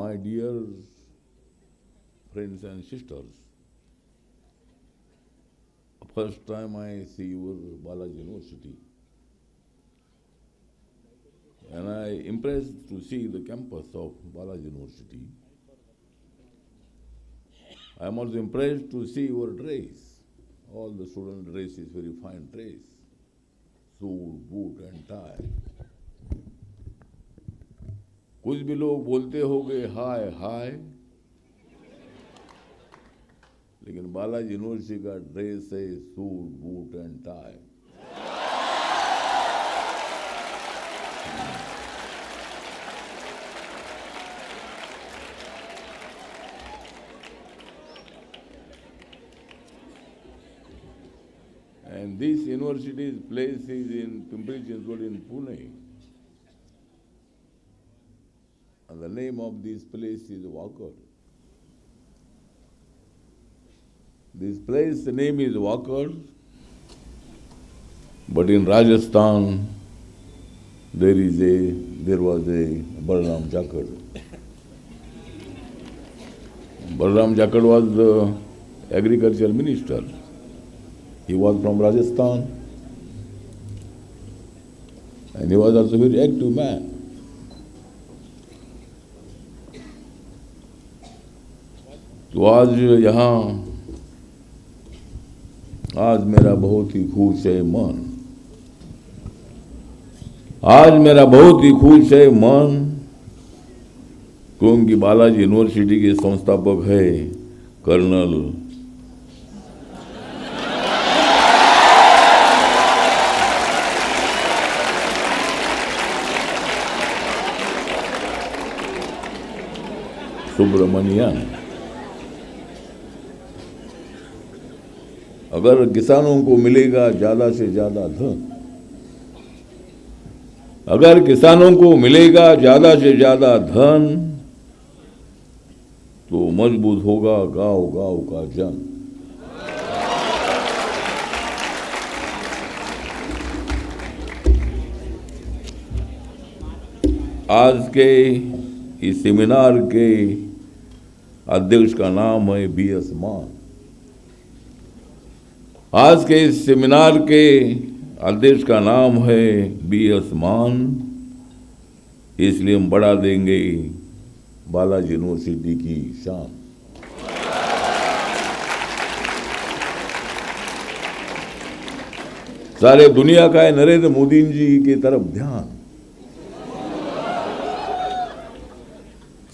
My dear friends and sisters, first time I see your Balaji University, and I impressed to see the campus of Balaji University. I am also impressed to see your dress. All the student dress is very fine dress, suit, boot and tie. कुछ भी लोग बोलते होंगे हाय हाय, लेकिन Balaji university का dress है suit boot and tie. And this university's place is in Pimpri-Chinchwad in Pune. And the name of this place is Wakad. This place, the name is Wakad, but in Rajasthan there was a Balram Jakad. Balram Jakad was the agricultural minister. He was from Rajasthan, and he was also a very active man. तो आज मेरा बहुत ही खुश है मन. आज मेरा बहुत ही खुश है मन, क्योंकि बालाजी यूनिवर्सिटी के संस्थापक है कर्नल सुब्रमण्यन. अगर किसानों को मिलेगा ज्यादा से ज्यादा धन, अगर किसानों को मिलेगा ज्यादा से ज्यादा धन, तो मजबूत होगा गांव गांव का जन. आज के इस सेमिनार के अध्यक्ष का नाम है B.S. मान. आज के इस सेमिनार के अध्यक्ष का नाम है B.S. मान. इसलिए हम बढ़ा देंगे बालाजी यूनिवर्सिटी की शान. सारे दुनिया का है नरेंद्र मोदी जी की तरफ ध्यान.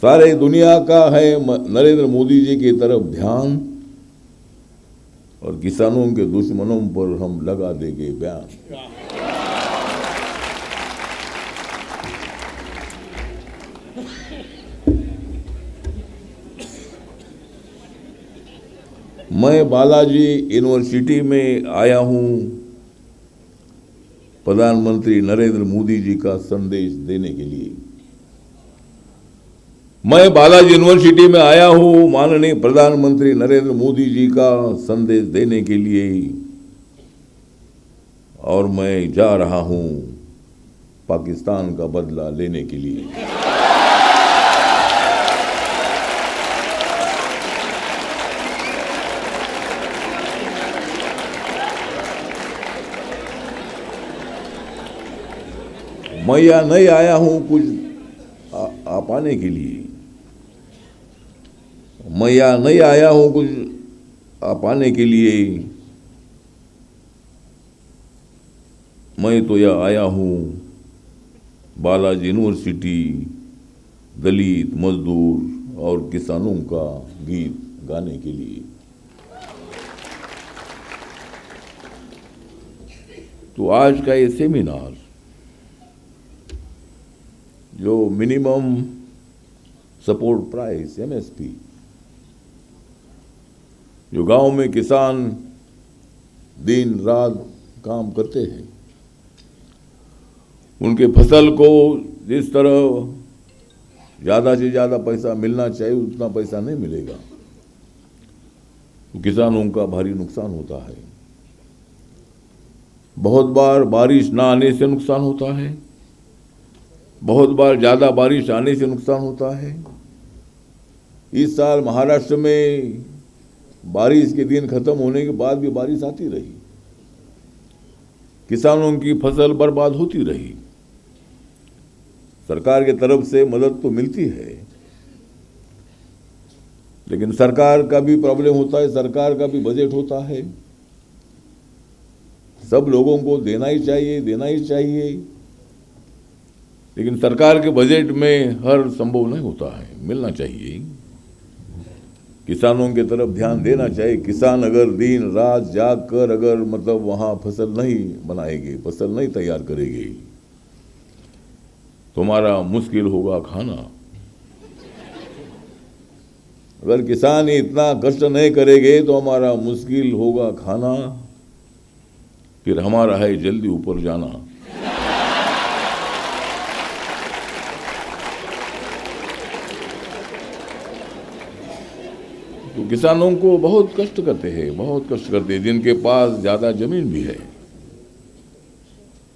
सारे दुनिया का है नरेंद्र मोदी जी की तरफ ध्यान, और किसानों के दुश्मनों पर हम लगा देंगे बयान. मैं बालाजी यूनिवर्सिटी में आया हूं प्रधानमंत्री नरेंद्र मोदी जी का संदेश देने के लिए. मैं बालाजी यूनिवर्सिटी में आया हूं माननीय प्रधानमंत्री नरेंद्र मोदी जी का संदेश देने के लिए, और मैं जा रहा हूं पाकिस्तान का बदला लेने के लिए. मैं यहां नहीं आया हूं कुछ पाने के लिए. मैं यहाँ नहीं आया हूं कुछ पाने के लिए. मैं तो यहाँ आया हूं बालाजी यूनिवर्सिटी दलित मजदूर और किसानों का गीत गाने के लिए. तो आज का ये सेमिनार जो मिनिमम सपोर्ट प्राइस MSP, जो गांव में किसान दिन रात काम करते हैं, उनके फसल को जिस तरह ज़्यादा से ज़्यादा पैसा मिलना चाहिए उतना पैसा नहीं मिलेगा, तो किसानों का भारी नुकसान होता है. बहुत बार बारिश ना आने से नुकसान होता है, बहुत बार ज़्यादा बारिश आने से नुकसान होता है, इस साल महाराष्ट्र में बारिश के दिन खत्म होने के बाद भी बारिश आती रही, किसानों की फसल बर्बाद होती रही। सरकार की तरफ से मदद तो मिलती है, लेकिन सरकार का भी प्रॉब्लम होता है, सरकार का भी बजट होता है। सब लोगों को देना ही चाहिए, लेकिन सरकार के बजट में हर संभव नहीं होता है, मिलना चाहिए। किसानों की तरफ ध्यान देना चाहिए। किसान अगर दिन रात जाग कर अगर मतलब वहाँ फसल नहीं बनाएंगे, फसल नहीं तैयार करेंगे, तुम्हारा मुश्किल होगा खाना। अगर किसान इतना कष्ट नहीं करेंगे तो हमारा मुश्किल होगा खाना, फिर हमारा है जल्दी ऊपर जाना। तो किसानों को बहुत कष्ट करते हैं, जिनके पास ज्यादा जमीन भी है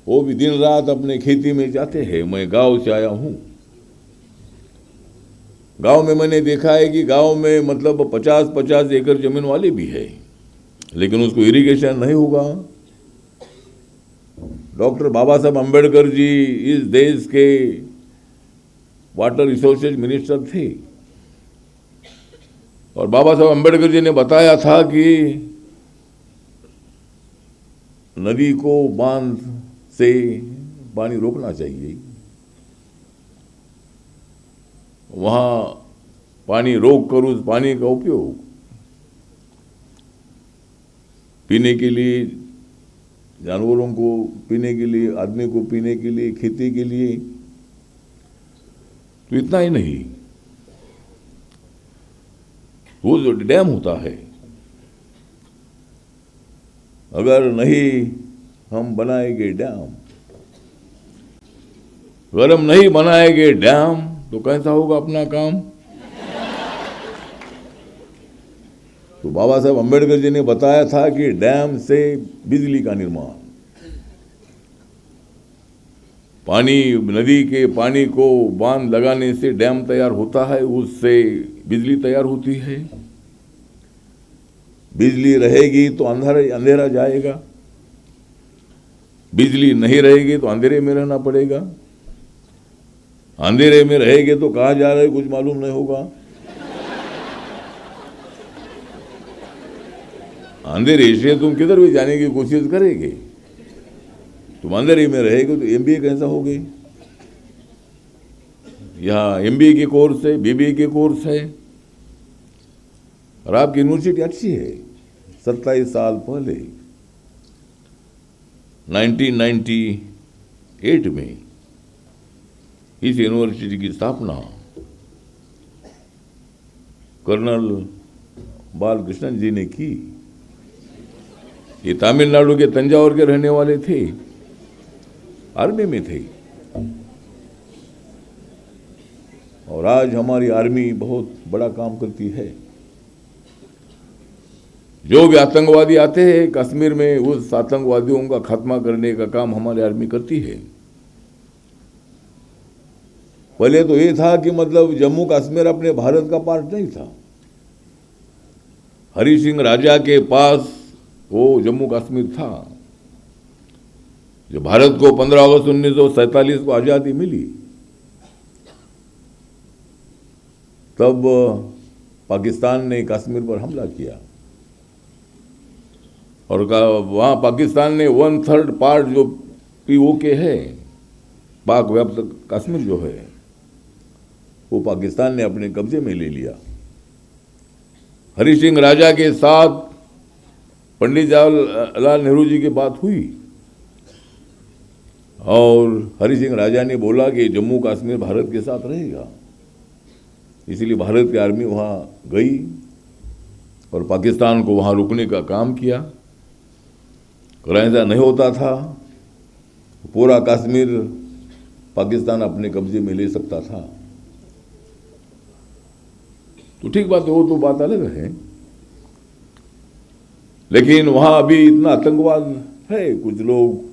वो भी दिन रात अपने खेती में जाते हैं। मैं गांव से आया हूं, गांव में मैंने देखा है कि गांव में मतलब 50-50 एकड़ जमीन वाले भी है, लेकिन उसको इरिगेशन नहीं होगा। डॉक्टर बाबा साहब अम्बेडकर जी इस देश के वाटर रिसोर्सेज मिनिस्टर थे, और बाबा साहब अम्बेडकर जी ने बताया था कि नदी को बांध से पानी रोकना चाहिए, वहां पानी रोक कर उस पानी का उपयोग पीने के लिए, जानवरों को पीने के लिए, आदमी को पीने के लिए, खेती के लिए। तो इतना ही नहीं, वो जो डैम होता है, अगर नहीं हम बनाएंगे डैम, अगर हम नहीं बनाएंगे डैम तो कैसा होगा अपना काम। तो बाबा साहब अम्बेडकर जी ने बताया था कि डैम से बिजली का निर्माण, पानी, नदी के पानी को बांध लगाने से डैम तैयार होता है, उससे बिजली तैयार होती है। बिजली रहेगी तो अंधेरा जाएगा, बिजली नहीं रहेगी तो अंधेरे में रहना पड़ेगा, अंधेरे में रहेंगे तो कहाँ जा रहे कुछ मालूम नहीं होगा, अंधेरे से तुम किधर भी जाने की कोशिश करेंगे। तुम अंधेरे में रहेगे तो एमबीए कैसा होगे। यहाँ एमबीए के कोर्स है, बीबीए के कोर्स है, और आपकी यूनिवर्सिटी अच्छी है। 27 साल पहले 1998 में इस यूनिवर्सिटी की स्थापना कर्नल बालकृष्णन जी ने की। ये तमिलनाडु के तंजावुर के रहने वाले थे, आर्मी में थे, और आज हमारी आर्मी बहुत बड़ा काम करती है। जो भी आतंकवादी आते हैं कश्मीर में, उस आतंकवादियों का खात्मा करने का काम हमारी आर्मी करती है। पहले तो ये था कि मतलब जम्मू कश्मीर अपने भारत का पार्ट नहीं था। हरि सिंह राजा के पास वो जम्मू कश्मीर था। जो भारत को 15 अगस्त 1947 को आज़ादी मिली, तब पाकिस्तान ने कश्मीर पर हमला किया, और वहाँ पाकिस्तान ने 1/3 पार्ट जो पीओके है, पाक व्याप्त कश्मीर जो है, वो पाकिस्तान ने अपने कब्जे में ले लिया। हरि सिंह राजा के साथ पंडित जवाहरलाल नेहरू जी की बात हुई, और हरि सिंह राजा ने बोला कि जम्मू कश्मीर भारत के साथ रहेगा। इसलिए भारत की आर्मी वहाँ गई और पाकिस्तान को वहाँ रुकने का काम किया। अगर ऐसा नहीं होता था, पूरा कश्मीर पाकिस्तान अपने कब्जे में ले सकता था। तो ठीक बात है, वो तो बात अलग है, लेकिन वहाँ अभी इतना आतंकवाद है। कुछ लोग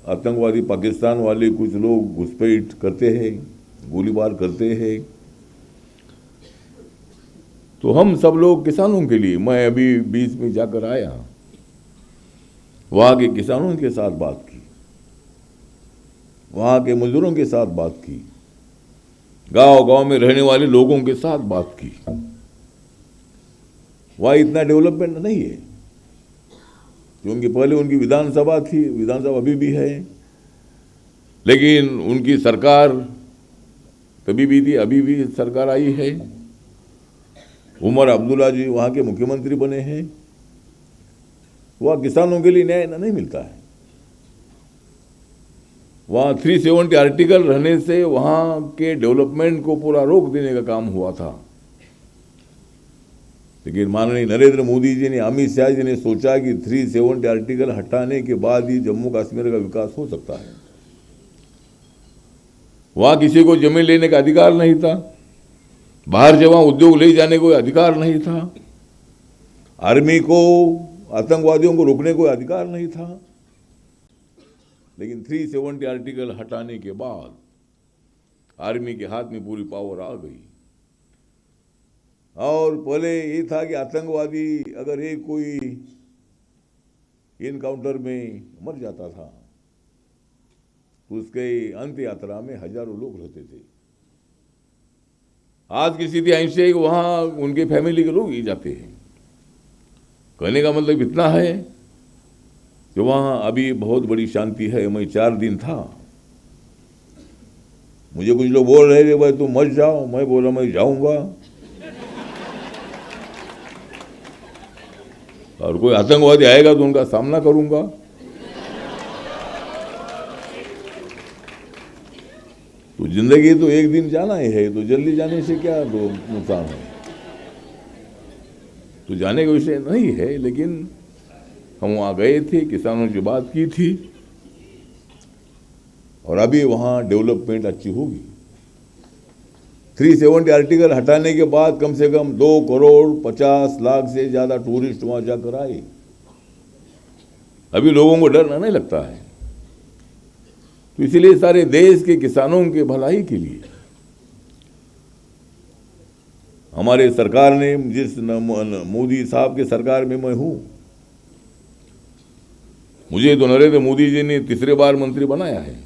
आतंकवादी पाकिस्तान वाले, कुछ लोग घुसपैठ करते हैं, गोलीबार करते हैं। तो हम सब लोग किसानों के लिए, मैं अभी बीच में जाकर आया, वहाँ के किसानों के साथ बात की, वहाँ के मजदूरों के साथ बात की, गांव गांव में रहने वाले लोगों के साथ बात की। वहाँ इतना डेवलपमेंट नहीं है, क्योंकि पहले उनकी विधानसभा थी, विधानसभा अभी भी है, लेकिन उनकी सरकार तभी भी थी, अभी भी सरकार आई है। उमर अब्दुल्ला जी वहाँ के मुख्यमंत्री बने हैं। वहाँ किसानों के लिए न्याय नहीं मिलता है। वहाँ 370 आर्टिकल रहने से वहाँ के डेवलपमेंट को पूरा रोक देने का काम हुआ था, लेकिन माननीय नरेंद्र मोदी जी ने, अमित शाह जी ने सोचा कि 370 आर्टिकल हटाने के बाद ही जम्मू कश्मीर का विकास हो सकता है। वहाँ किसी को जमीन लेने का अधिकार नहीं था, बाहर से वहाँ उद्योग ले जाने को अधिकार नहीं था, आर्मी को, आतंकवादियों को रोकने को अधिकार नहीं था। लेकिन 370 आर्टिकल हटाने के बाद आर्मी के हाथ में पूरी पावर आ गई। और पहले ये था कि आतंकवादी अगर एक कोई इनकाउंटर में मर जाता था तो उसके अंत यात्रा में हजारों लोग रहते थे। आज की स्थिति ऐसी है कि वहां उनके फैमिली के लोग ही जाते हैं। कहने का मतलब इतना है कि वहां अभी बहुत बड़ी शांति है। मैं 4 दिन था, मुझे कुछ लोग बोल रहे थे भाई तुम मत जाओ, मैं बोला मैं जाऊंगा, और कोई आतंकवादी आएगा तो उनका सामना करूंगा। तो जिंदगी तो एक दिन जाना ही है, तो जल्दी जाने से क्या नुकसान है। तो जाने का विषय नहीं है, लेकिन हम वहाँ गए थे, किसानों से बात की थी, और अभी वहाँ डेवलपमेंट अच्छी होगी। 370 आर्टिकल हटाने के बाद कम से कम 2 करोड़ 50 लाख से ज्यादा टूरिस्ट वहाँ जाकर आए। अभी लोगों को डर नहीं लगता है। तो इसलिए सारे देश के किसानों के भलाई के लिए हमारे सरकार ने, जिस मोदी साहब के सरकार में मैं हूं, मुझे तो नरेंद्र मोदी जी ने 3री बार मंत्री बनाया है।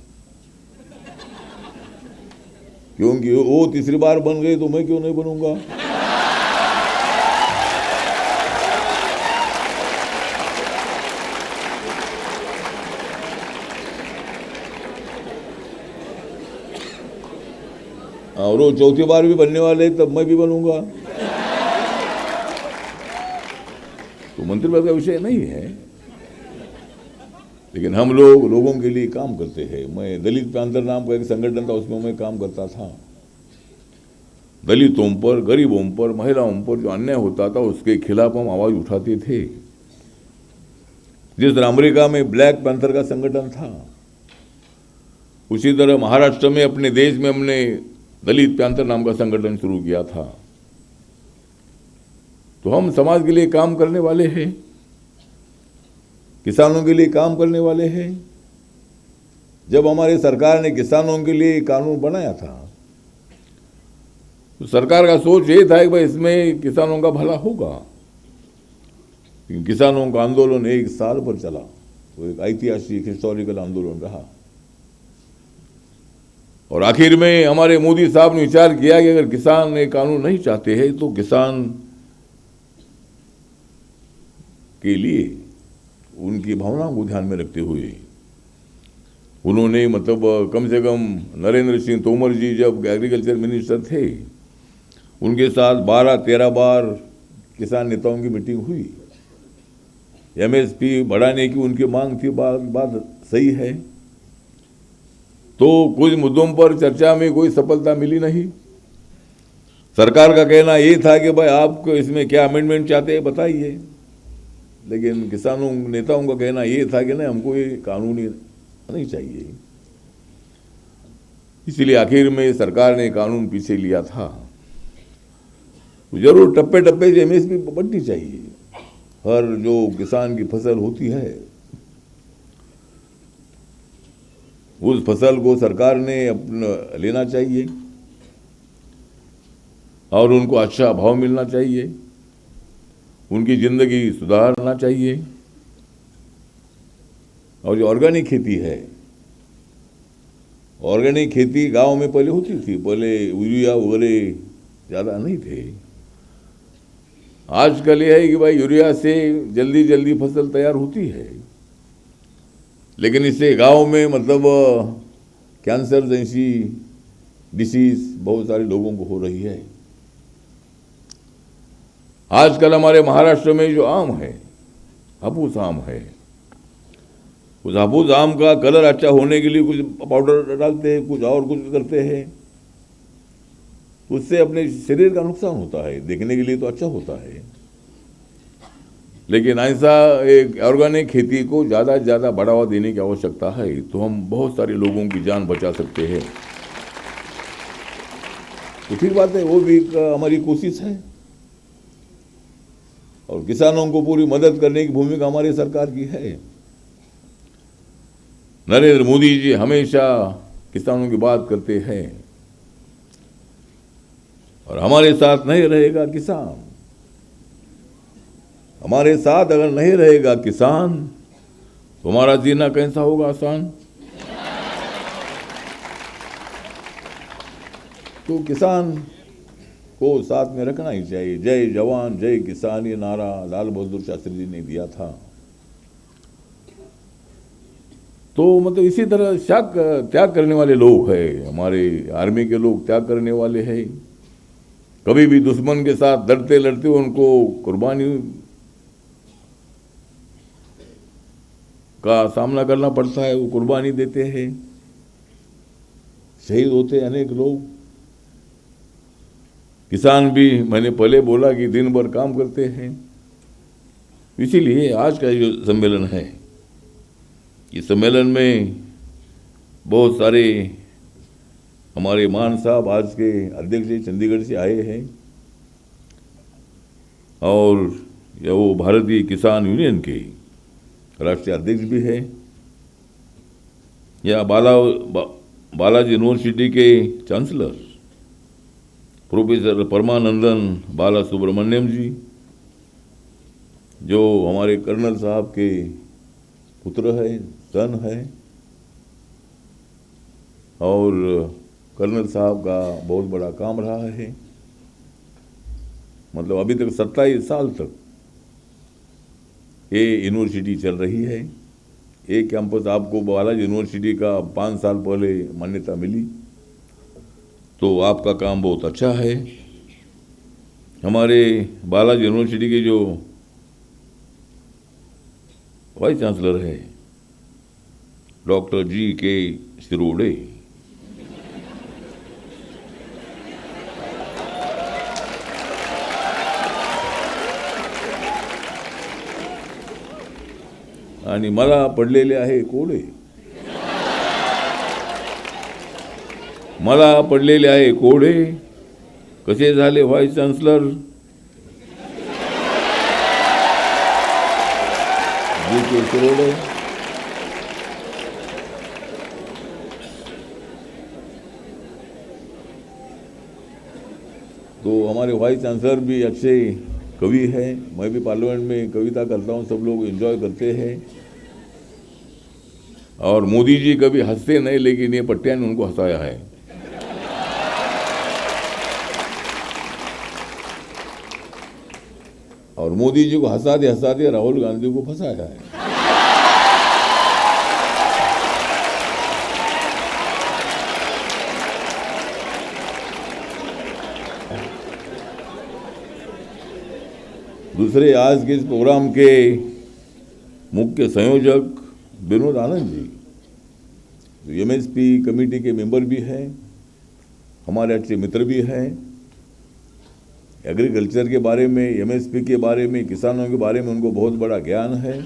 क्योंकि वो 3री बार बन गए तो मैं क्यों नहीं बनूंगा। और वो 4थी बार भी बनने वाले, तब मैं भी बनूंगा। तो मंत्री पद का विषय नहीं है, लेकिन हम लोगों के लिए काम करते हैं। मैं दलित प्रांतर नाम का एक संगठन था, उसमें मैं काम करता था। दलितों पर, गरीबों पर, महिलाओं पर जो अन्याय होता था उसके खिलाफ हम आवाज उठाते थे। जिस तरह अमेरिका में ब्लैक पैंथर का संगठन था, उसी तरह महाराष्ट्र में, अपने देश में हमने दलित पैंथर नाम का संगठन शुरू किया था। तो हम समाज के लिए काम करने वाले हैं, किसानों के लिए काम करने वाले हैं। जब हमारी सरकार ने किसानों के लिए कानून बनाया था तो सरकार का सोच ये था कि भाई इसमें किसानों का भला होगा। किसानों का आंदोलन 1 साल पर चला, वो एक ऐतिहासिक हिस्टोरिकल आंदोलन रहा। और आखिर में हमारे मोदी साहब ने विचार किया कि अगर किसान ये कानून नहीं चाहते हैं तो किसान के लिए उनकी भावनाओं को ध्यान में रखते हुए उन्होंने, मतलब कम से कम नरेंद्र सिंह तोमर जी जब एग्रीकल्चर मिनिस्टर थे, उनके साथ 12-13 बार किसान नेताओं की मीटिंग हुई। एमएसपी बढ़ाने की उनकी मांग थी, बात सही है। तो कुछ मुद्दों पर चर्चा में कोई सफलता मिली नहीं। सरकार का कहना ये था कि भाई आप इसमें क्या अमेंडमेंट चाहते हैं बताइए, लेकिन किसानों नेताओं का कहना ये था कि नहीं, हमको ये कानून नहीं चाहिए। इसलिए आखिर में सरकार ने कानून पीछे लिया था। तो जरूर टप्पे टप्पे से एमएसपी बढ़नी चाहिए। हर जो किसान की फसल होती है उस फसल को सरकार ने अपना लेना चाहिए। और उनको अच्छा भाव मिलना चाहिए, उनकी ज़िंदगी सुधारना चाहिए। और जो ऑर्गेनिक खेती है, ऑर्गेनिक खेती गांव में पहले होती थी, पहले यूरिया वगैरह ज़्यादा नहीं थे। आजकल ये है कि भाई यूरिया से जल्दी जल्दी फसल तैयार होती है, लेकिन इससे गांव में मतलब कैंसर जैसी डिसीज बहुत सारे लोगों को हो रही है। आजकल हमारे महाराष्ट्र में जो आम है, हापुस आम है, उस हापुस आम का कलर अच्छा होने के लिए कुछ पाउडर डालते हैं, कुछ और कुछ करते हैं, उससे अपने शरीर का नुकसान होता है। देखने के लिए तो अच्छा होता है, लेकिन ऐसा एक ऑर्गेनिक खेती को ज़्यादा से ज़्यादा बढ़ावा देने की आवश्यकता है, तो हम बहुत सारे लोगों की जान बचा सकते हैं। तो ठीक बात है, वो भी हमारी कोशिश है, और किसानों को पूरी मदद करने की भूमिका हमारी सरकार की है। नरेंद्र मोदी जी हमेशा किसानों की बात करते हैं, और हमारे साथ नहीं रहेगा किसान, हमारे साथ अगर नहीं रहेगा किसान, तो हमारा जीना कैसा होगा आसान। तो किसान को साथ में रखना ही चाहिए। जय जवान जय किसान, ये नारा लाल बहादुर शास्त्री जी ने दिया था। तो मतलब इसी तरह त्याग करने वाले लोग हैं, हमारे आर्मी के लोग त्याग करने वाले हैं। कभी भी दुश्मन के साथ लड़ते लड़ते उनको कुर्बानी का सामना करना पड़ता है, वो कुर्बानी देते हैं, शहीद होते हैं अनेक लोग। किसान भी, मैंने पहले बोला कि दिन भर काम करते हैं। इसीलिए आज का जो सम्मेलन है, इस सम्मेलन में बहुत सारे हमारे मान साहब आज के अध्यक्ष चंडीगढ़ से आए हैं, और वो भारतीय किसान यूनियन के राष्ट्रीय अध्यक्ष भी है। या बालाजी यूनिवर्सिटी के चांसलर प्रोफेसर परमानंदन बाला सुब्रमण्यम जी, जो हमारे कर्नल साहब के पुत्र है, सन है, और कर्नल साहब का बहुत बड़ा काम रहा है। मतलब अभी तक 27 साल तक ये यूनिवर्सिटी चल रही है। एक कैंपस आपको बालाजी यूनिवर्सिटी का 5 साल पहले मान्यता मिली, तो आपका काम बहुत अच्छा है। हमारे बालाजी यूनिवर्सिटी के जो वाइस चांसलर है डॉक्टर G.K. शिरोडे, आणि मला पडलेले आहे कोडे, मला पडलेले आहे कोडे, कसे झाले व्हाईस चान्सलर G.K. शिरोडे। तो हमारे वाइस चांसलर भी अच्छे कवि है। मैं भी पार्लियामेंट में कविता करता हूँ, सब लोग एंजॉय करते हैं। और मोदी जी कभी हंसते नहीं, लेकिन ये पट्टिया ने उनको हंसाया है। और मोदी जी को हंसाते राहुल गांधी को फंसाया है। दूसरे आज के इस प्रोग्राम के मुख्य संयोजक विनोद आनंद जी, MSP कमेटी के मेंबर भी हैं, हमारे अच्छे मित्र भी हैं। एग्रीकल्चर के बारे में, MSP के बारे में, किसानों के बारे में उनको बहुत बड़ा ज्ञान है,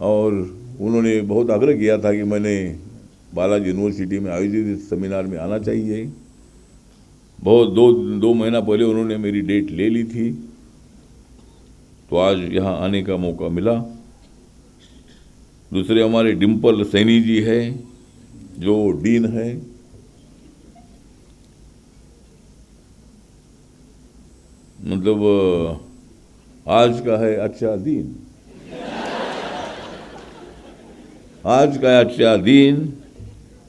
और उन्होंने बहुत आग्रह किया था कि मैंने बालाजी यूनिवर्सिटी में आयोजित इस सेमिनार में आना चाहिए। बहुत दो महीना पहले उन्होंने मेरी डेट ले ली थी, तो आज यहाँ आने का मौका मिला। दूसरे हमारे डिम्पल सैनी जी हैं, जो डीन है, मतलब आज का है अच्छा दिन, आज का है अच्छा दिन,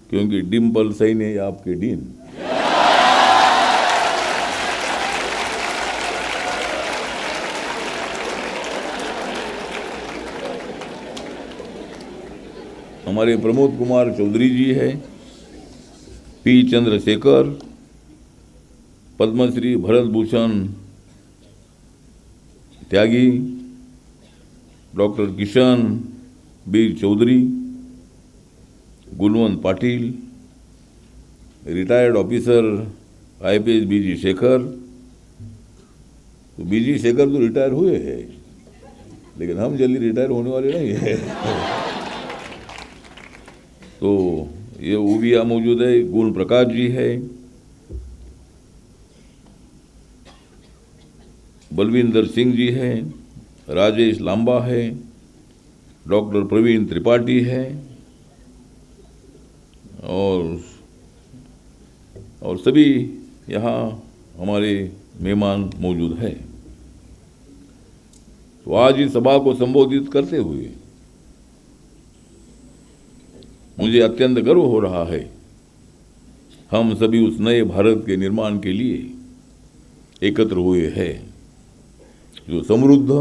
क्योंकि डिम्पल सही है आपके दिन। हमारे प्रमोद कुमार चौधरी जी है, पी चंद्रशेखर, पद्मश्री भरत भूषण त्यागी, डॉक्टर किशन बीर चौधरी, गुणवंत पाटिल, रिटायर्ड ऑफिसर आईपीएस बीजी शेखर। तो बीजी शेखर तो रिटायर हुए हैं, लेकिन हम जल्दी रिटायर होने वाले नहीं है। तो ये उबिया मौजूद है, गुण प्रकाश जी है, बलविंदर सिंह जी है, राजेश लांबा है, डॉक्टर प्रवीण त्रिपाठी है, और सभी यहाँ हमारे मेहमान मौजूद हैं। तो आज इस सभा को संबोधित करते हुए मुझे अत्यंत गर्व हो रहा है। हम सभी उस नए भारत के निर्माण के लिए एकत्र हुए हैं, जो समृद्ध,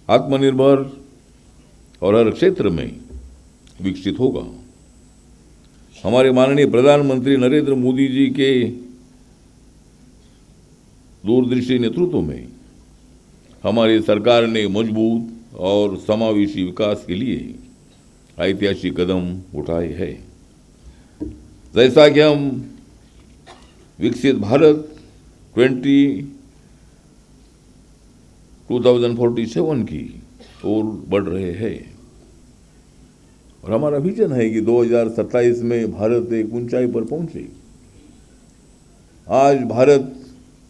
आत्मनिर्भर और हर क्षेत्र में विकसित होगा। हमारे माननीय प्रधानमंत्री नरेंद्र मोदी जी के दूरदृष्टि नेतृत्व में हमारी सरकार ने मजबूत और समावेशी विकास के लिए ऐतिहासिक कदम उठाए हैं। जैसा कि हम विकसित भारत 2047 की ओर बढ़ रहे हैं, और हमारा विजन है कि 2027 में भारत एक ऊंचाई पर पहुंचे। आज भारत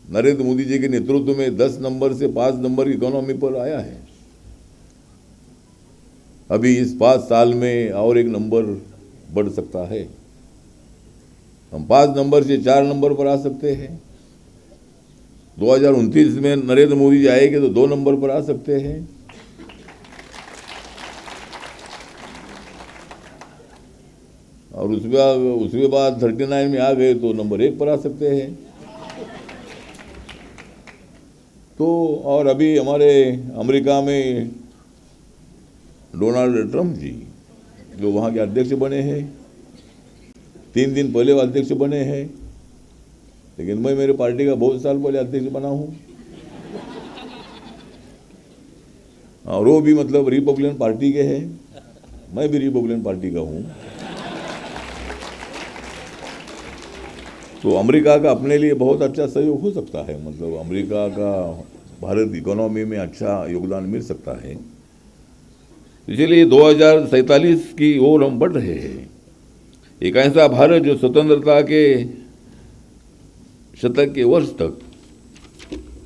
नरेंद्र मोदी जी के नेतृत्व में 10 नंबर से 5 नंबर इकोनॉमी पर आया है। अभी इस 5 साल में और एक नंबर बढ़ सकता है। हम 5 नंबर से 4 नंबर पर आ सकते हैं। 2029 में नरेंद्र मोदी जी आएंगे तो 2 नंबर पर आ सकते हैं। और उसके बाद 39 में आ गए तो नंबर 1 पर आ सकते हैं। तो और अभी हमारे अमेरिका में डोनाल्ड ट्रंप जी, जो वहाँ के अध्यक्ष बने हैं, 3 दिन पहले वो अध्यक्ष बने हैं, लेकिन मैं मेरे पार्टी का बहुत साल पहले अध्यक्ष बना हूँ। और वो भी मतलब रिपब्लिकन पार्टी के हैं, मैं भी रिपब्लिकन पार्टी का हूँ। तो अमेरिका का अपने लिए बहुत अच्छा सहयोग हो सकता है, मतलब अमेरिका का भारत इकोनॉमी में अच्छा योगदान मिल सकता है। इसलिए 2047 की ओर हम बढ़ रहे हैं। एक ऐसा भारत जो स्वतंत्रता के शतक के वर्ष तक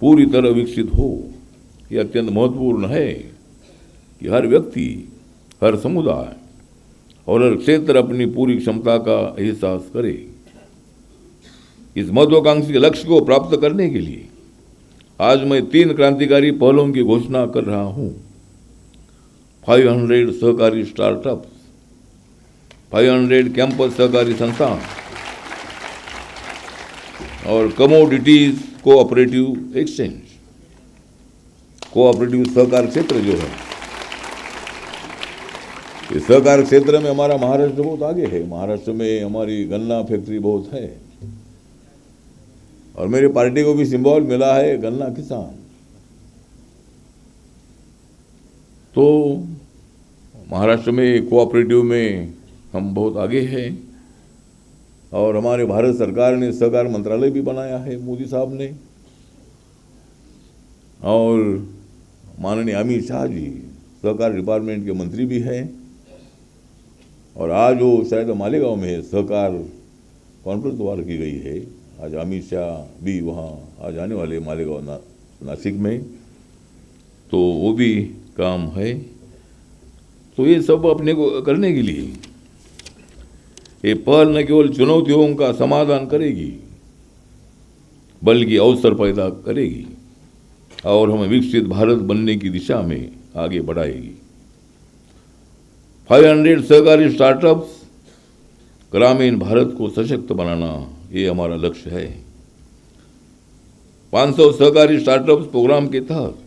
पूरी तरह विकसित हो, ये अत्यंत महत्वपूर्ण है कि हर व्यक्ति, हर समुदाय और हर क्षेत्र अपनी पूरी क्षमता का एहसास करे। इस महत्वाकांक्षी लक्ष्य को प्राप्त करने के लिए आज मैं 3 क्रांतिकारी पहलों की घोषणा कर रहा हूं। 500 सहकारी स्टार्टअप्स, 500 कैंपस सहकारी संस्थान और कमोडिटीज कोऑपरेटिव एक्सचेंज। कोऑपरेटिव सहकार क्षेत्र जो है, इस सहकार क्षेत्र में हमारा महाराष्ट्र बहुत आगे है। महाराष्ट्र में हमारी गन्ना फैक्ट्री बहुत है, और मेरी पार्टी को भी सिंबल मिला है गन्ना किसान। तो महाराष्ट्र में कोऑपरेटिव में हम बहुत आगे हैं, और हमारे भारत सरकार ने सहकार मंत्रालय भी बनाया है मोदी साहब ने। और माननीय अमित शाह जी सहकार डिपार्टमेंट के मंत्री भी हैं, और आज वो शायद मालेगांव में सहकार कॉन्फ्रेंस द्वारा की गई है। आज अमित शाह भी वहाँ आज आने वाले मालेगांव नासिक में, तो वो भी काम है। तो ये सब अपने को करने के लिए ये पहल न केवल चुनौतियों का समाधान करेगी, बल्कि अवसर पैदा करेगी और हमें विकसित भारत बनने की दिशा में आगे बढ़ाएगी। 500 सहकारी स्टार्टअप्स, ग्रामीण भारत को सशक्त बनाना, ये हमारा लक्ष्य है। 500 सहकारी स्टार्टअप्स प्रोग्राम के तहत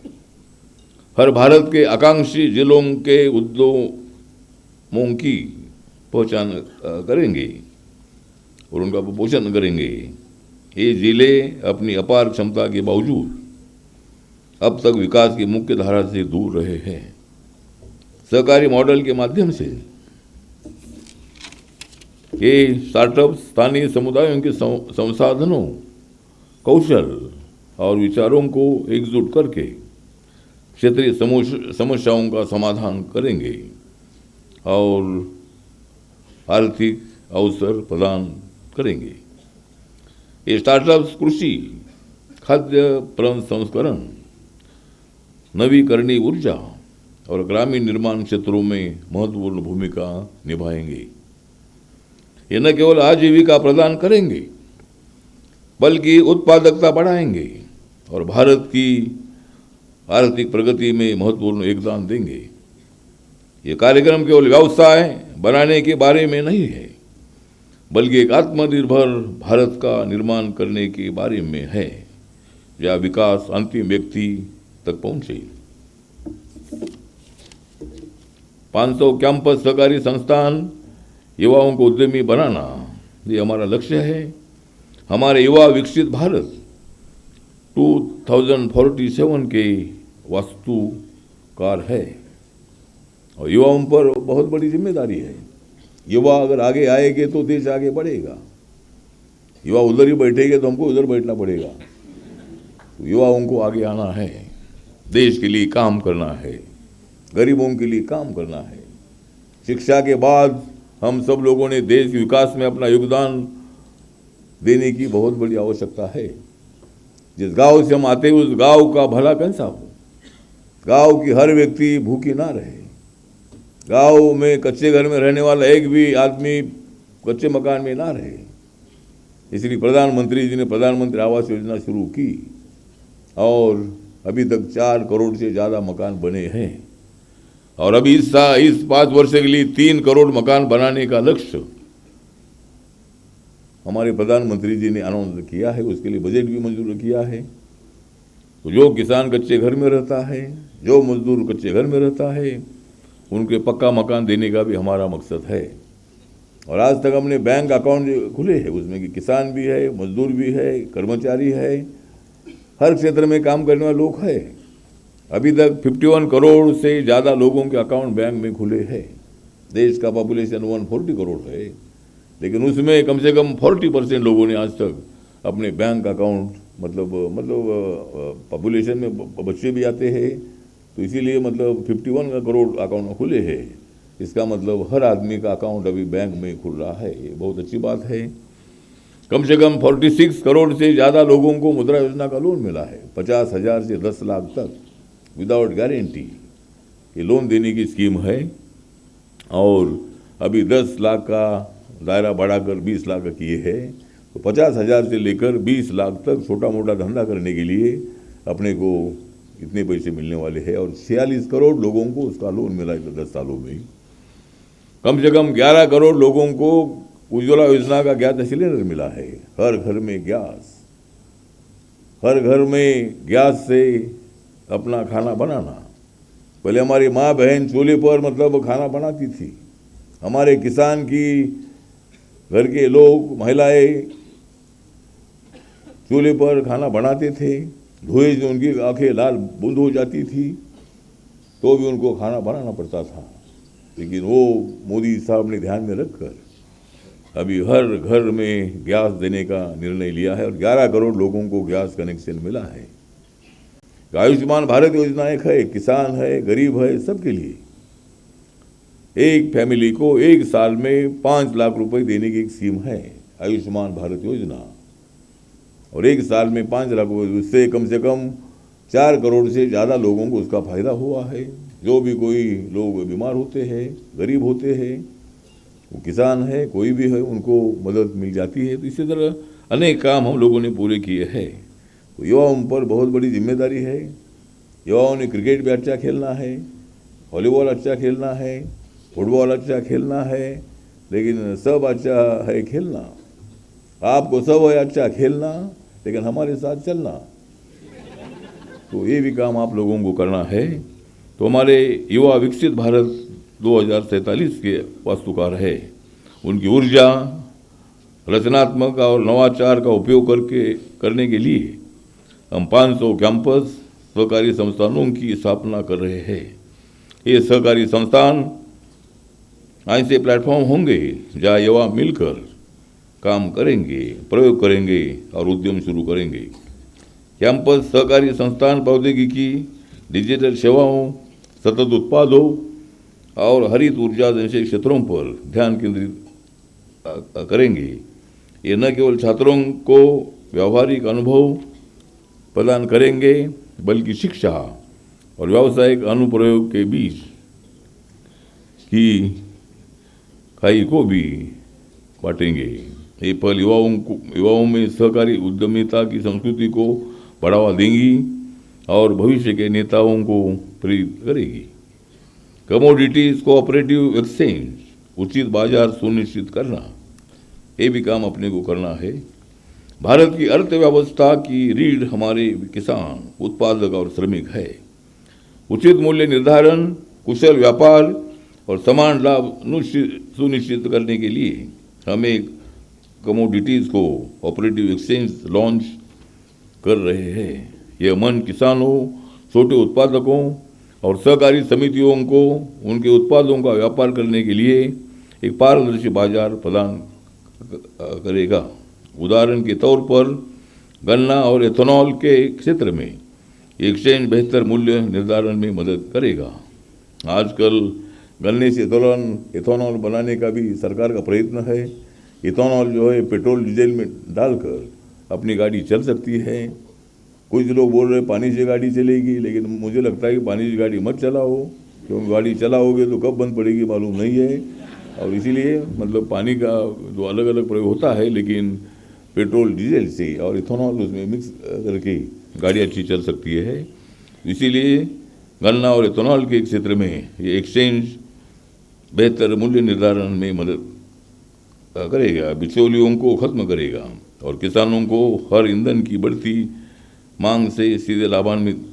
हर भारत के आकांक्षी जिलों के उद्यमों की पहचान करेंगे और उनका पोषण करेंगे। ये जिले अपनी अपार क्षमता के बावजूद अब तक विकास की मुख्य धारा से दूर रहे हैं। सहकारी मॉडल के माध्यम से ये स्टार्टअप स्थानीय समुदायों के संसाधनों, कौशल और विचारों को एकजुट करके क्षेत्रीय समस्याओं का समाधान करेंगे और आर्थिक अवसर प्रदान करेंगे। ये स्टार्टअप्स कृषि, खाद्य प्रसंस्करण, नवीकरणीय ऊर्जा और ग्रामीण निर्माण क्षेत्रों में महत्वपूर्ण भूमिका निभाएंगे। ये न केवल आजीविका प्रदान करेंगे बल्कि उत्पादकता बढ़ाएंगे और भारत की आर्थिक प्रगति में महत्वपूर्ण योगदान देंगे। ये कार्यक्रम केवल व्यवसाय बनाने के बारे में नहीं है बल्कि एक आत्मनिर्भर भारत का निर्माण करने के बारे में है, जहाँ विकास अंतिम व्यक्ति तक पहुंचे। 500 कैंपस सहकारी संस्थान, युवाओं को उद्यमी बनाना, ये हमारा लक्ष्य है। हमारे युवा विकसित भारत 2047 के वास्तुकार है और युवाओं पर बहुत बड़ी जिम्मेदारी है। युवा अगर आगे आएंगे तो देश आगे बढ़ेगा। युवा उधर ही बैठेंगे तो हमको उधर बैठना पड़ेगा। तो युवाओं को आगे आना है, देश के लिए काम करना है, गरीबों के लिए काम करना है। शिक्षा के बाद हम सब लोगों ने देश के विकास में अपना योगदान देने की बहुत बड़ी आवश्यकता है। जिस गांव से हम आते हैं उस गांव का भला कैसा हो, गांव की हर व्यक्ति भूखी ना रहे, गांव में कच्चे घर में रहने वाला एक भी आदमी कच्चे मकान में ना रहे। इसलिए प्रधानमंत्री जी ने प्रधानमंत्री आवास योजना शुरू की और अभी तक 4 करोड़ से ज़्यादा मकान बने हैं और अभी इस 5 वर्ष के लिए 3 करोड़ मकान बनाने का लक्ष्य हमारे प्रधानमंत्री जी ने अनाउंस किया है। उसके लिए बजट भी मंजूर किया है। तो जो किसान कच्चे घर में रहता है, जो मजदूर कच्चे घर में रहता है, उनके पक्का मकान देने का भी हमारा मकसद है। और आज तक हमने बैंक अकाउंट खुले हैं, उसमें कि किसान भी है, मजदूर भी है, कर्मचारी है, हर क्षेत्र में काम करने वाले लोग हैं। अभी तक 51 करोड़ से ज़्यादा लोगों के अकाउंट बैंक में खुले हैं। देश का पॉपुलेशन 140 करोड़ है, लेकिन उसमें कम से कम 40% लोगों ने आज तक अपने बैंक अकाउंट मतलब पॉपुलेशन में बच्चे भी आते हैं, तो इसीलिए मतलब 51 करोड़ अकाउंट खुले हैं। इसका मतलब हर आदमी का अकाउंट अभी बैंक में खुल रहा है, ये बहुत अच्छी बात है। कम से कम 46 करोड़ से ज़्यादा लोगों को मुद्रा योजना का लोन मिला है, 50,000 से 10 लाख तक विदाउट गारंटी ये लोन देने की स्कीम है। और अभी 10 लाख का दायरा बढ़ाकर 20 लाख का किए हैं, तो 50,000 से लेकर 20 लाख तक छोटा मोटा धंधा करने के लिए अपने को इतने पैसे मिलने वाले हैं। और 46 करोड़ लोगों को उसका लोन मिला है 10 सालों में। कम से कम 11 करोड़ लोगों को उज्ज्वला योजना का गैस सिलेंडर मिला है। हर घर में गैस, हर घर में गैस से अपना खाना बनाना। पहले हमारी माँ बहन चूल्हे पर मतलब खाना बनाती थी, हमारे किसान की घर के लोग महिलाएं चूल्हे पर खाना बनाते थे, धुएं से उनकी आंखें लाल बूंद हो जाती थी तो भी उनको खाना बनाना पड़ता था। लेकिन वो मोदी साहब ने ध्यान में रखकर अभी हर घर में गैस देने का निर्णय लिया है और 11 करोड़ लोगों को गैस कनेक्शन मिला है। आयुष्मान भारत योजना एक है, किसान है, गरीब है, सबके लिए एक फैमिली को 1 साल में 5 लाख रुपए देने की एक स्कीम है आयुष्मान भारत योजना। और 1 साल में 5 लाख रुपये, उससे कम से कम 4 करोड़ से ज़्यादा लोगों को उसका फायदा हुआ है। जो भी कोई लोग बीमार होते हैं, गरीब होते हैं, वो किसान है, कोई भी है, उनको मदद मिल जाती है। तो इसी तरह अनेक काम हम लोगों ने पूरे किए हैं। तो युवाओं पर बहुत बड़ी जिम्मेदारी है। युवाओं ने क्रिकेट भी अच्छा खेलना है, वॉलीबॉल अच्छा खेलना है, फुटबॉल अच्छा खेलना है, लेकिन सब अच्छा है खेलना। आपको सब है अच्छा खेलना, लेकिन हमारे साथ चलना। तो ये भी काम आप लोगों को करना है। तो हमारे युवा विकसित भारत 2047 के वास्तुकार है। उनकी ऊर्जा, रचनात्मक और नवाचार का उपयोग करने के लिए हम 500 कैंपस सहकारी संस्थानों की स्थापना कर रहे हैं। ये सहकारी संस्थान ऐसे प्लेटफॉर्म होंगे जहाँ युवा मिलकर काम करेंगे, प्रयोग करेंगे और उद्यम शुरू करेंगे। कैंपस सहकारी संस्थान प्रौद्योगिकी, डिजिटल सेवाओं, सतत उत्पादों और हरित ऊर्जा जैसे क्षेत्रों पर ध्यान केंद्रित करेंगे। ये न केवल छात्रों को व्यावहारिक अनुभव प्रदान करेंगे, बल्कि शिक्षा और व्यावसायिक अनुप्रयोग के बीच की खाई को भी बांटेंगे। ये पहल युवाओं में सहकारी उद्यमिता की संस्कृति को बढ़ावा देंगी और भविष्य के नेताओं को प्रेरित करेगी। कमोडिटीज कोऑपरेटिव एक्सचेंज, उचित बाजार सुनिश्चित करना, ये भी काम अपने को करना है। भारत की अर्थव्यवस्था की रीढ़ हमारे किसान, उत्पादक और श्रमिक है। उचित मूल्य निर्धारण, कुशल व्यापार और समान लाभ सुनिश्चित करने के लिए हम एक commodities co operative exchange launch कर रहे हैं। यह मंच किसानों, छोटे उत्पादकों और सहकारी समितियों को उनके उत्पादों का व्यापार करने के लिए एक पारदर्शी बाजार प्रदान करेगा। उदाहरण के तौर पर गन्ना और एथेनॉल के क्षेत्र में एक्सचेंज बेहतर मूल्य निर्धारण में मदद करेगा। आजकल गन्ने से एथेनॉल बनाने का भी सरकार का प्रयत्न है। एथेनॉल जो है पेट्रोल डीजल में डालकर अपनी गाड़ी चल सकती है। कुछ लोग बोल रहे पानी से गाड़ी चलेगी, लेकिन मुझे लगता है कि पानी से गाड़ी मत चलाओ, क्योंकि गाड़ी चलाओगे तो कब बंद पड़ेगी मालूम नहीं है। और इसीलिए मतलब पानी का जो अलग अलग प्रयोग होता है, लेकिन पेट्रोल डीजल से और इथेनॉल उसमें मिक्स करके गाड़ी अच्छी चल सकती है। इसीलिए गन्ना और इथेनॉल के क्षेत्र में ये एक्सचेंज बेहतर मूल्य निर्धारण में मदद करेगा, बिचौलियों को खत्म करेगा और किसानों को हर ईंधन की बढ़ती मांग से सीधे लाभान्वित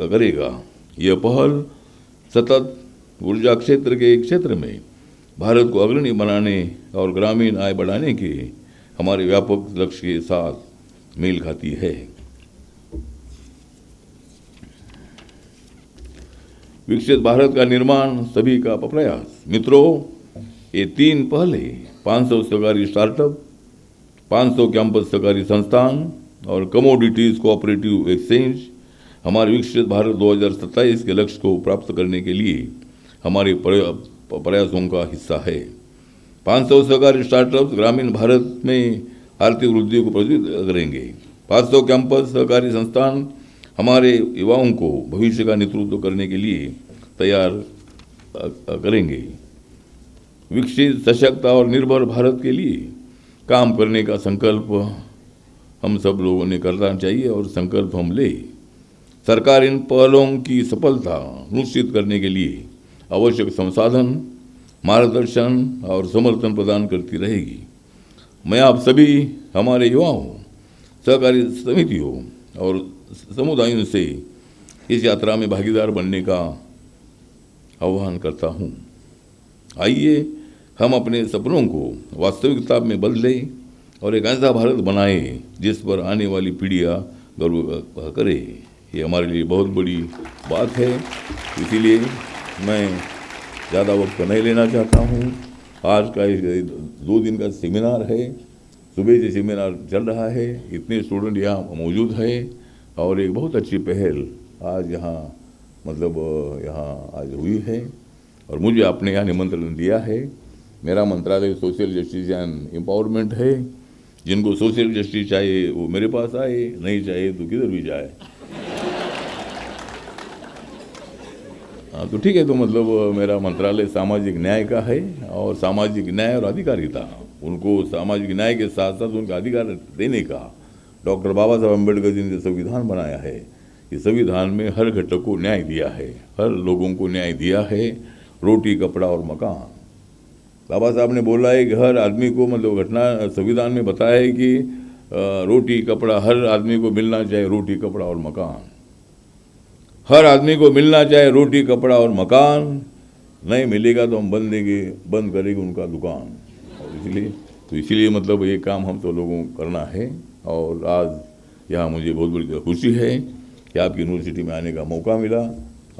करेगा। यह पहल सतत ऊर्जा क्षेत्र के क्षेत्र में भारत को अग्रणी बनाने और ग्रामीण आय बढ़ाने के हमारे व्यापक लक्ष्य के साथ मेल खाती है। विकसित भारत का निर्माण सभी का प्रयास। मित्रों, ये 3 पहले 500 सहकारी स्टार्टअप, 500 कैंपस सहकारी संस्थान और कमोडिटीज कोऑपरेटिव एक्सचेंज हमारे विकसित भारत 2027 के लक्ष्य को प्राप्त करने के लिए हमारे प्रयासों का हिस्सा है। 500 सहकारी स्टार्टअप्स ग्रामीण भारत में आर्थिक वृद्धि को प्रोत्साहित करेंगे। 500 कैंपस सहकारी संस्थान हमारे युवाओं को भविष्य का नेतृत्व करने के लिए तैयार करेंगे। विकसित, सशक्त और निर्भर भारत के लिए काम करने का संकल्प हम सब लोगों ने करना चाहिए और संकल्प हम ले। सरकार इन पहलों की सफलता निश्चित करने के लिए आवश्यक संसाधन, मार्गदर्शन और समर्थन प्रदान करती रहेगी। मैं आप सभी हमारे युवाओं, सहकारी समितियों और समुदायों से इस यात्रा में भागीदार बनने का आह्वान करता हूँ। आइए हम अपने सपनों को वास्तविकता में बदलें और एक ऐसा भारत बनाए जिस पर आने वाली पीढ़ियाँ गर्व करे। ये हमारे लिए बहुत बड़ी बात है। इसीलिए मैं ज़्यादा वक्त नहीं लेना चाहता हूँ। आज का 2 दिन का सेमिनार है, सुबह से सेमिनार चल रहा है, इतने स्टूडेंट यहाँ मौजूद हैं और एक बहुत अच्छी पहल आज यहाँ आज हुई है और मुझे आपने यहाँ निमंत्रण दिया है। मेरा मंत्रालय सोशल जस्टिस एंड एम्पावरमेंट है। जिनको सोशल जस्टिस चाहिए वो मेरे पास आए, नहीं चाहिए तो किधर भी जाए। हाँ तो ठीक है। तो मेरा मंत्रालय सामाजिक न्याय का है और सामाजिक न्याय और अधिकारिता, उनको सामाजिक न्याय के साथ साथ उनका अधिकार देने का डॉक्टर बाबा साहब अम्बेडकर जी ने जो संविधान बनाया है, इस संविधान में हर घटक को न्याय दिया है, हर लोगों को न्याय दिया है, रोटी कपड़ा और मकान। बाबा साहब ने बोला है कि हर आदमी को, मतलब घटना संविधान में बताया है कि रोटी कपड़ा हर आदमी को मिलना चाहिए, रोटी कपड़ा और मकान। हर आदमी को मिलना चाहिए रोटी कपड़ा और मकान, नहीं मिलेगा तो हम बंद करेंगे उनका दुकान। और इसीलिए मतलब ये काम हम तो लोगों को करना है। और आज यहाँ मुझे बहुत बड़ी खुशी है कि आपकी यूनिवर्सिटी में आने का मौका मिला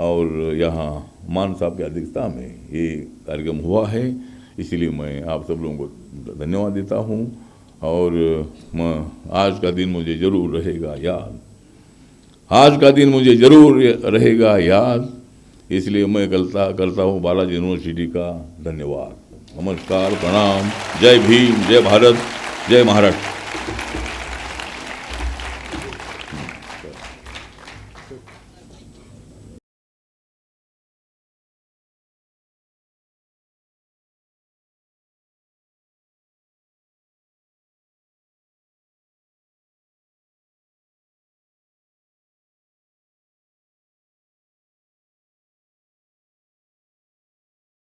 और यहाँ मान साहब की अध्यक्षता में ये कार्यक्रम हुआ है, इसीलिए मैं आप सब लोगों को धन्यवाद देता हूँ। और आज का दिन मुझे ज़रूर रहेगा याद, आज का दिन मुझे ज़रूर रहेगा याद, इसलिए मैं करता हूँ बालाजी यूनिवर्सिटी का धन्यवाद। नमस्कार, प्रणाम, जय भीम, जय भारत, जय महाराष्ट्र।